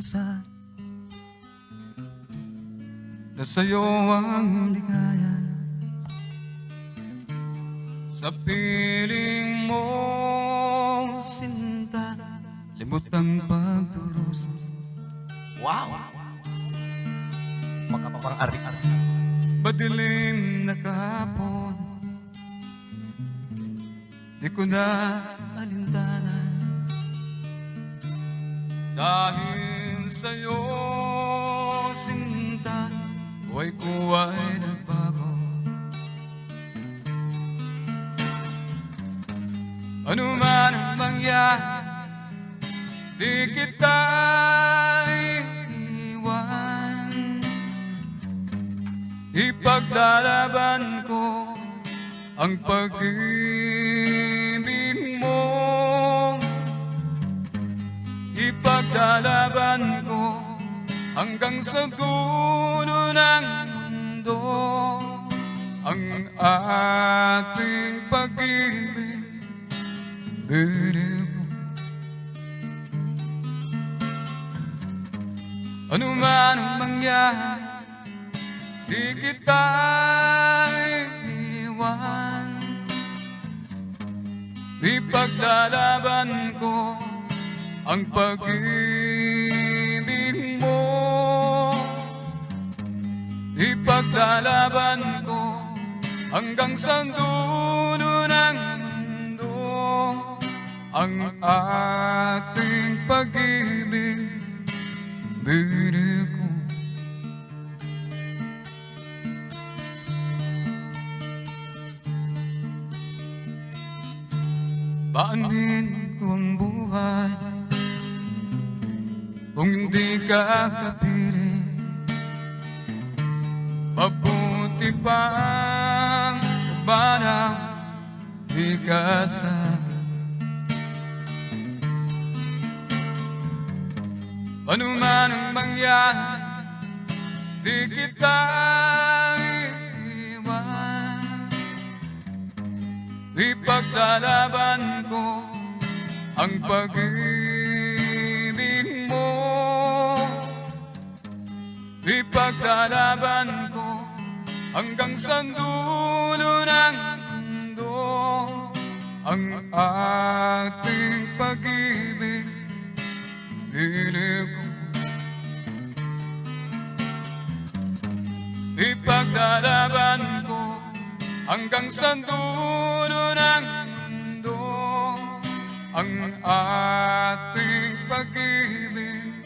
pag-asa na sa'yo ang ligaya. Sa piling mo, sinta, limot ang pagdurusa. Wow! Parang arik-arik. Madilim na kahapon, di ko na alintanan. Dahil sa'yo, sinta, buhay ko ay nagbago. Ano man ang mangyari, di kita iiwan. Ipaglalaban ko ang pag-ibig mo. Ipaglalaban ko hanggang sa dulo ng mundo ang ating pag-ibig. Ano man ang mangyari, di kita iiwan. Ipaglalaban ko ang pag-ibig mo. Ipaglalaban ko hanggang sa dulo ng mundo ang ating pag-ibig. Bili ko. Paanin ko ang buhay kung hindi ka kapiling? Mabuti pang banang di ka sa ano man ang mangyari, di kita iiwan. Ipaglalaban ko ang pag-ibig mo. Ipaglalaban ko hanggang sa dulo ng mundo ang ating pag-ibig. Pili ko. Ipaglalaban ko hanggang sa dulo ng mundo ang ating pag-ibig.